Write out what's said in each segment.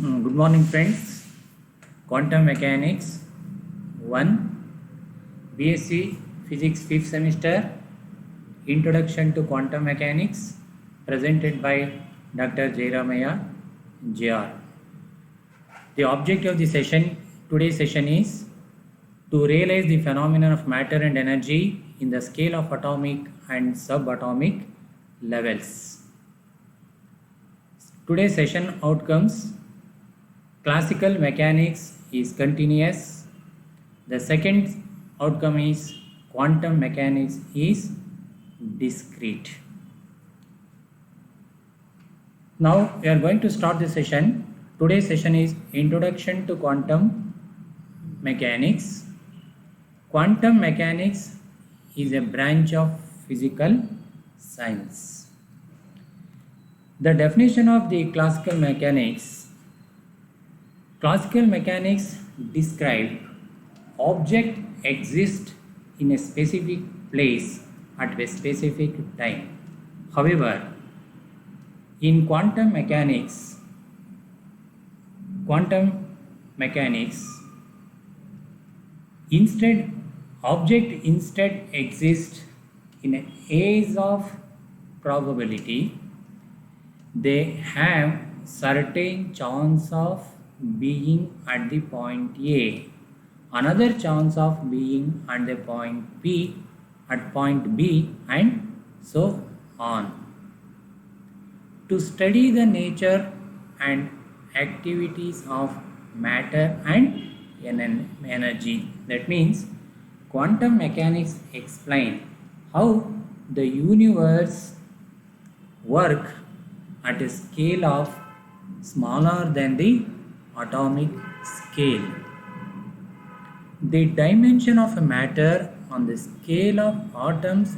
Good morning, friends. Quantum Mechanics 1 BSc Physics 5th semester Introduction to Quantum Mechanics presented by Dr. Jairamaya JR. The objective of the today's session is to realize the phenomenon of matter and energy in the scale of atomic and subatomic levels. Today's session outcomes: classical mechanics is continuous. The second outcome is quantum mechanics is discrete. Now we are going to start the session. Today's session is Introduction to Quantum Mechanics. Quantum mechanics is a branch of physical science. The definition of the classical mechanics: classical mechanics describe object exist in a specific place at a specific time. However, in quantum mechanics object instead exists in an age of probability. They have certain chance of being at the point A, another chance of being at the point B, at point B, and so on. To study the nature and activities of matter and energy, that means quantum mechanics explain how the universe works at a scale of smaller than the atomic scale. The dimension of a matter on the scale of atoms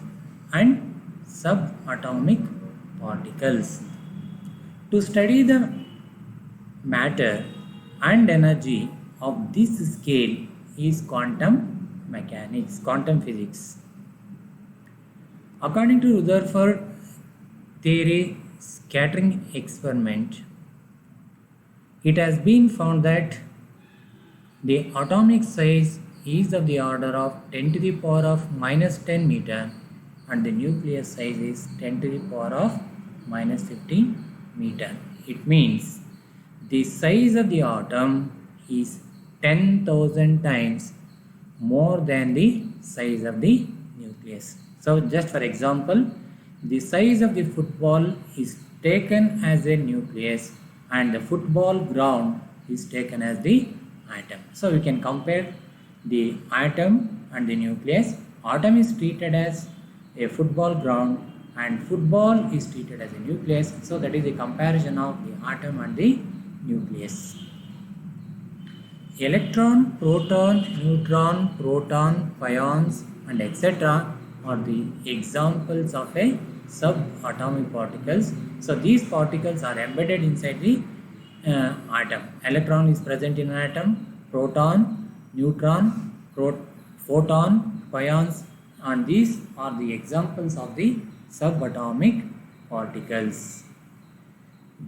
and subatomic particles. To study the matter and energy of this scale is quantum mechanics, quantum physics. According to Rutherford theory scattering experiment, it has been found that the atomic size is of the order of 10 to the power of minus 10 meter and the nucleus size is 10 to the power of minus 15 meter. It means the size of the atom is 10,000 times more than the size of the nucleus. So just for example, the size of the football is taken as a nucleus and the football ground is taken as the atom. So we can compare the atom and the nucleus. Atom is treated as a football ground and football is treated as a nucleus. So that is a comparison of the atom and the nucleus. Electron, proton, neutron, proton, pions and etc. are the examples of a subatomic particles. So these particles are embedded inside the atom. Electron is present in an atom, proton, neutron, photon, pions, and these are the examples of the subatomic particles.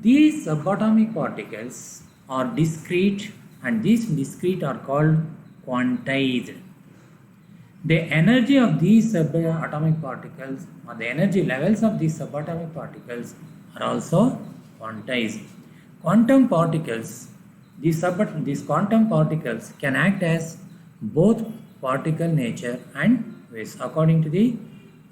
These subatomic particles are discrete and these discrete are called quantized. The energy of these subatomic particles or the energy levels of these subatomic particles are also quantized. Quantum particles, these quantum particles can act as both particle nature and waves. According to the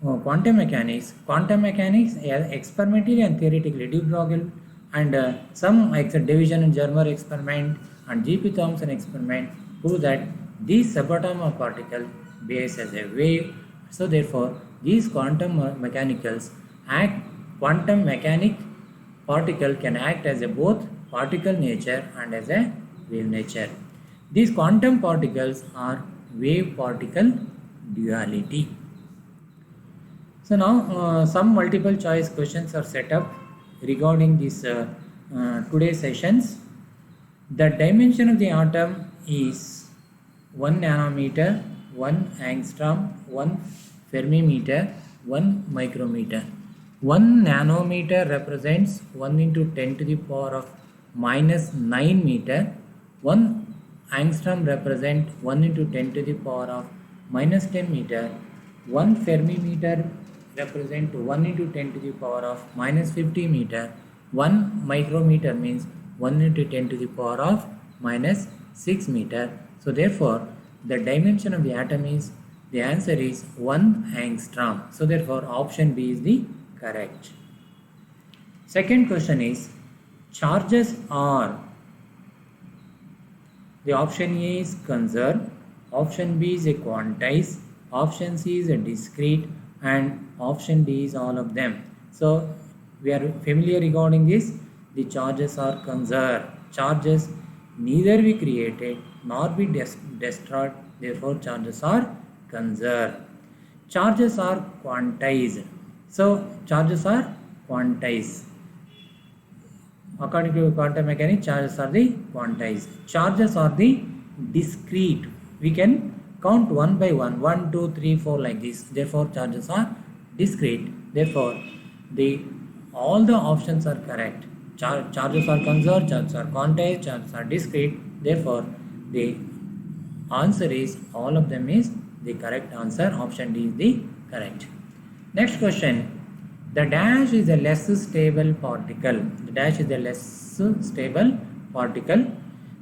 quantum mechanics experimentally and theoretically, de Broglie and some division and Germer experiment and G.P. Thomson experiment prove that these subatomic particles behave as a wave. So therefore, these quantum mechanic particle can act as a both particle nature and as a wave nature. These quantum particles are wave particle duality. So now some multiple choice questions are set up regarding this today's sessions. The dimension of the atom is 1 nanometer, 1 angstrom, 1 fermimeter, 1 micrometer. 1 nanometer represents 1 into 10 to the power of minus 9 meter. 1 angstrom represent 1 into 10 to the power of minus 10 meter. 1 fermimeter represent 1 into 10 to the power of minus 50 meter. 1 micrometer means 1 into 10 to the power of minus 6 meter. So therefore, the dimension of the atom is, the answer is 1 angstrom. So therefore, option B is the correct. Second question is, charges are, the option A is conserved, option B is a quantized, option C is a discrete, and option D is all of them. So we are familiar regarding this. The charges are conserved. Charges neither be created nor be destroyed. Therefore, charges are conserved. Charges are quantized. So charges are quantized. According to quantum mechanics, charges are the quantized. Charges are the discrete. We can count one by one, 1, 2, 3, 4 like this. Therefore, charges are discrete. Therefore, all the options are correct. Charges are conserved, charges are quantized, charges are discrete. Therefore, the answer is, all of them is the correct answer. Option D is the correct. Next question. The dash is a less stable particle. The dash is a less stable particle.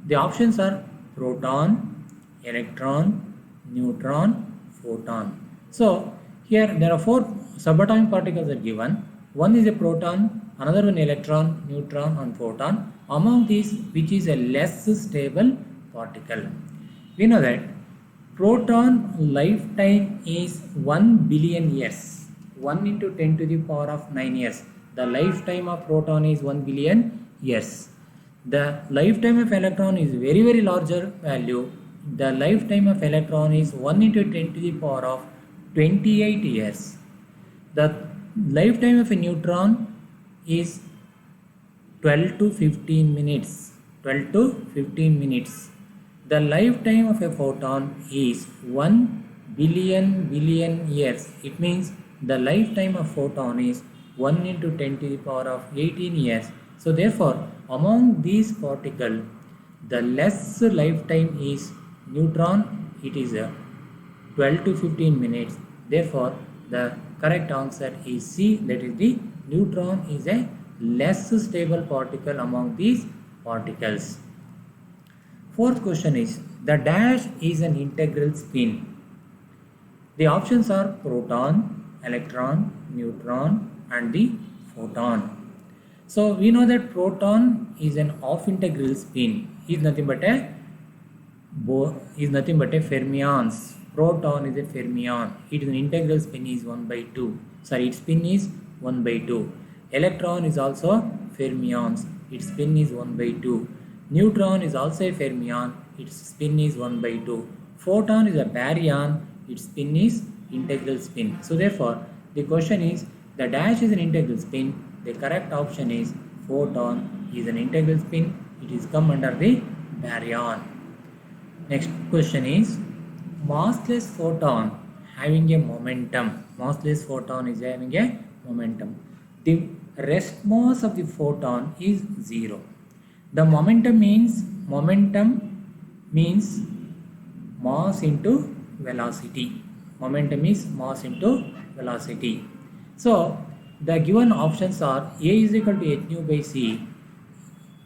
The options are proton, electron, neutron, photon. So here there are 4 subatomic particles are given. One is a proton, another one electron, neutron, and photon. Among these, which is a less stable particle? We know that proton lifetime is 1 billion years. 1 into 10 to the power of 9 years. The lifetime of proton is 1 billion years. The lifetime of electron is very, very larger value. The lifetime of electron is 1 into 10 to the power of 28 years. The lifetime of a neutron is 12 to 15 minutes. 12 to 15 minutes. The lifetime of a photon is 1 billion years. It means the lifetime of photon is 1 into 10 to the power of 18 years. So therefore, among these particles, the less lifetime is neutron. It is 12 to 15 minutes. Therefore, the correct answer is C. That is, the neutron is a less stable particle among these particles. Fourth question is, the dash is an integral spin. The options are proton, electron, neutron, and the photon. So we know that proton is an off integral spin. Is nothing but a fermions. Proton is a fermion. Its integral spin is 1 by 2. Sorry, its spin is 1 by 2. Electron is also fermions. Its spin is 1 by 2. Neutron is also a fermion. Its spin is 1 by 2. Photon is a baryon. Its spin is integral spin. So therefore, the question is, the dash is an integral spin. The correct option is photon is an integral spin. It is come under the baryon. Next question is, massless photon having a momentum. Massless photon is having a momentum. The rest mass of the photon is 0. The momentum means mass into velocity. Momentum is mass into velocity. So the given options are A is equal to h nu by c,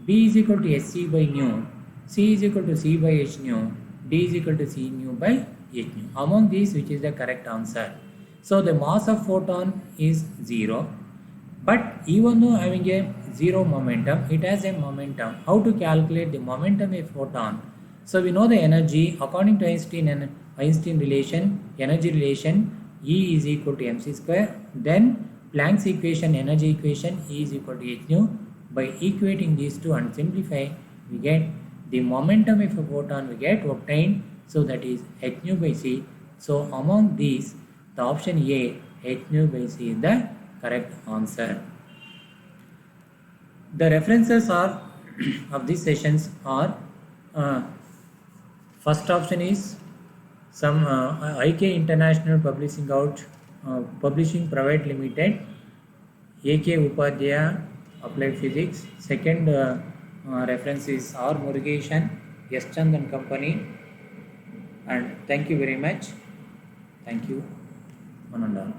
B is equal to sc by nu, C is equal to c by h nu, D is equal to c nu by h nu. Among these, which is the correct answer? So the mass of photon is 0, but even though having a 0 momentum, it has a momentum. How to calculate the momentum of photon? So we know the energy according to Einstein relation, energy relation, E is equal to mc square. Then Planck's equation, energy equation, E is equal to h nu. By equating these two and simplify, we get the momentum of a photon we get obtained. So that is h nu by c. So among these, the option A, h nu by c, is the correct answer. The references are of these sessions are first option is some IK International Publishing Private Limited, AK Upadhyaya Applied Physics. Second Reference is R. Murugeshan, S. Chand and Company. And thank you very much. Thank you. One and all.